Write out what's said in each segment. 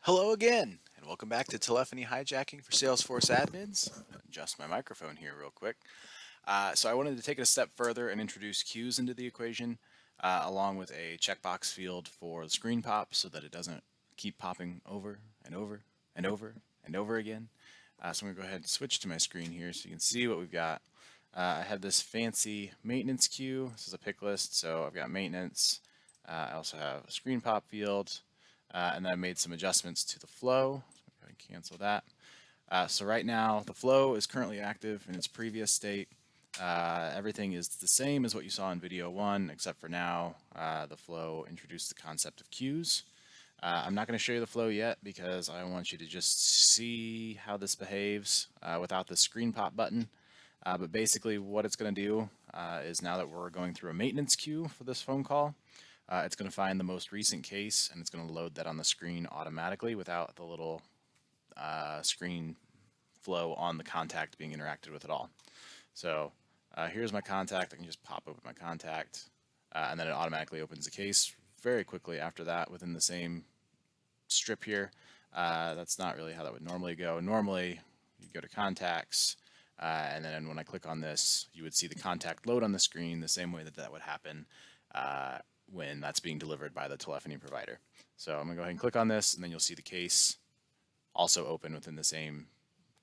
Hello again, and welcome back to Telephony Hijacking for Salesforce Admins. Adjust my microphone here real quick. So I wanted to take it a step further and introduce queues into the equation, along with a checkbox field for the screen pop so that it doesn't keep popping over and over and over and over again. So I'm going to go ahead and switch to my screen here so you can see what we've got. I have this fancy maintenance queue. This is a pick list, so I've got maintenance. I also have a screen pop field, and then I made some adjustments to the flow. So I'm going to cancel that. So right now, the flow is currently active in its previous state. Everything is the same as what you saw in video 1, except for now the flow introduced the concept of queues. I'm not going to show you the flow yet because I want you to just see how this behaves without the screen pop button. But basically what it's going to do is, now that we're going through a maintenance queue for this phone call, it's going to find the most recent case and it's going to load that on the screen automatically without the little screen flow on the contact being interacted with at all. So here's my contact. I can just pop open my contact and then it automatically opens the case very quickly after that within the same strip here. That's not really how that would normally go. Normally you go to contacts, and then when I click on this, you would see the contact load on the screen the same way that that would happen when that's being delivered by the telephony provider. So I'm going to go ahead and click on this, and then you'll see the case also open within the same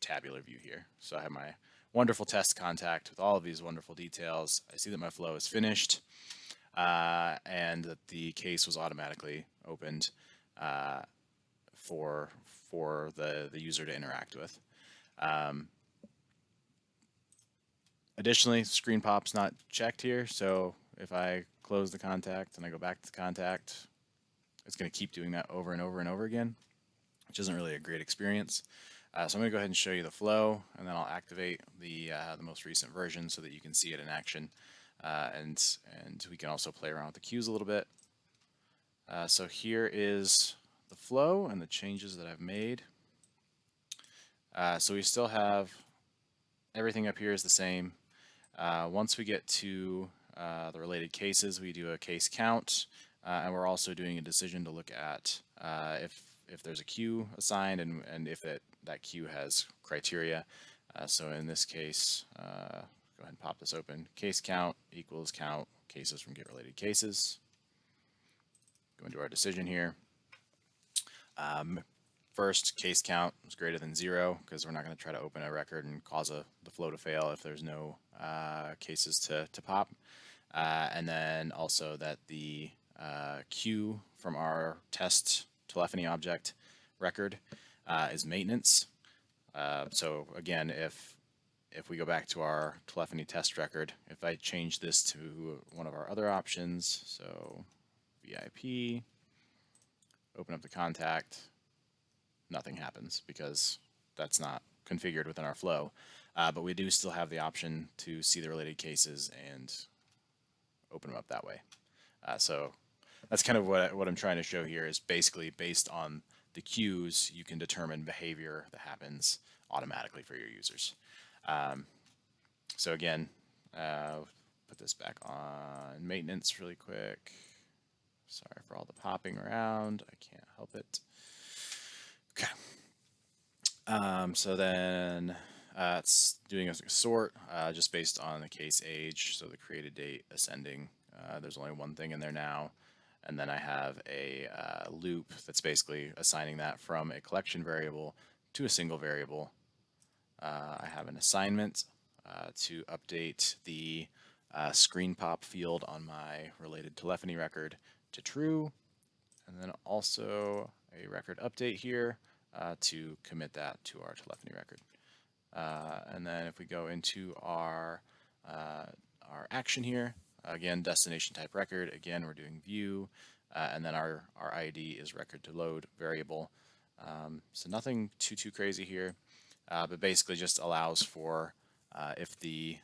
tabular view here. So I have my wonderful test contact with all of these wonderful details. I see that my flow is finished, and that the case was automatically opened for the user to interact with. Additionally, screen pop's not checked here, so if I close the contact and I go back to the contact, it's going to keep doing that over and over and over again, which isn't really a great experience. So I'm going to go ahead and show you the flow, and then I'll activate the most recent version so that you can see it in action, and we can also play around with the queues a little bit. So here is the flow and the changes that I've made. So we still have everything up here is the same. Once we get to the related cases, we do a case count, and we're also doing a decision to look at if there's a queue assigned and if that queue has criteria. So in this case, go ahead and pop this open. Case count equals count cases from get related cases. Go into our decision here. First, case count is greater than 0 because we're not going to try to open a record and cause the flow to fail if there's no cases to pop. And then also that the queue from our test telephony object record is maintenance. So again, if we go back to our telephony test record, if I change this to one of our other options, so VIP, open up the contact, nothing happens because that's not configured within our flow. But we do still have the option to see the related cases and open them up that way. So that's kind of what I'm trying to show here, is basically based on the queues, you can determine behavior that happens automatically for your users. So again, put this back on maintenance really quick. Sorry for all the popping around. I can't help it. Okay. So then it's doing a sort just based on the case age. So the created date ascending. There's only one thing in there now. And then I have a loop that's basically assigning that from a collection variable to a single variable. I have an assignment to update the screen pop field on my related telephony record to true, and then also a record update here to commit that to our telephony record. And then if we go into our action here, again, destination type record, again, we're doing view, and then our ID is record to load variable. So nothing too crazy here, but basically just allows for if the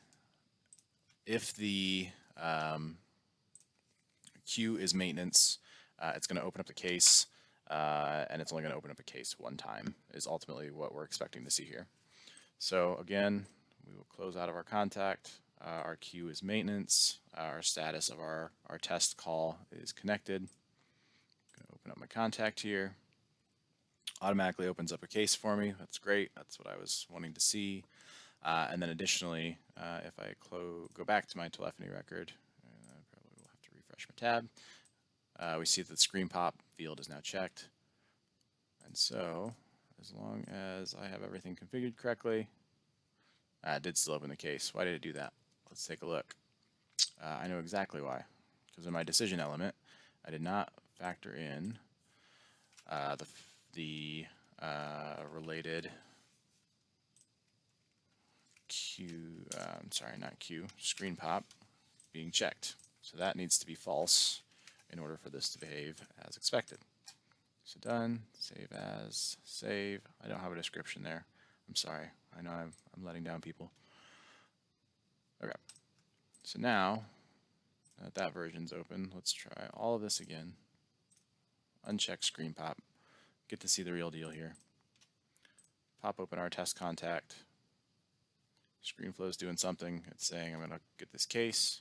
queue is maintenance, it's going to open up the case, and it's only going to open up a case one time, is ultimately what we're expecting to see here. So again, we will close out of our contact. Our queue is maintenance. Our status of our test call is connected. I'm going to open up my contact here. automatically opens up a case for me. That's great. That's what I was wanting to see. And then additionally, if I go back to my telephony record, I probably will have to refresh my tab. We see that the screen pop field is now checked. And so, as long as I have everything configured correctly, it did still open the case. Why did it do that? Let's take a look. I know exactly why. Because in my decision element, I did not factor in the related queue, sorry, not queue, screen pop being checked. So that needs to be false in order for this to behave as expected. So done, save as, save. I don't have a description there. I'm sorry. I know I'm letting down people. Okay. So now that that version's open, let's try all of this again. Uncheck screen pop. Get to see the real deal here. Pop open our test contact. ScreenFlow's doing something. It's saying I'm going to get this case.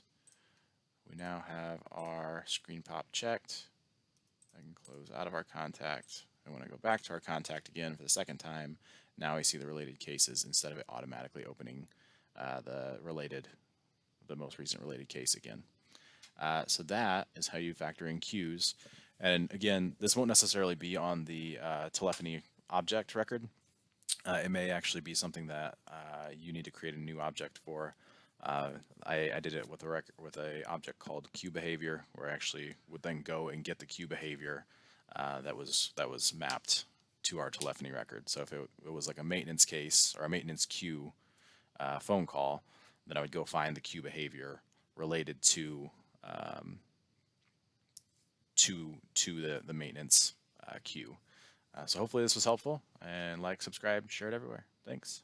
We now have our screen pop checked. I can close out of our contact. And when I go back to our contact again for the second time, now I see the related cases instead of it automatically opening the most recent related case again. So that is how you factor in queues. And again, this won't necessarily be on the telephony object record. It may actually be something that you need to create a new object for. I did it with a object called queue behavior, where I actually would then go and get the queue behavior that was mapped to our telephony record. So if it was like a maintenance case or a maintenance queue phone call, then I would go find the queue behavior related to the maintenance queue. So hopefully this was helpful, and like, subscribe, share it everywhere. Thanks.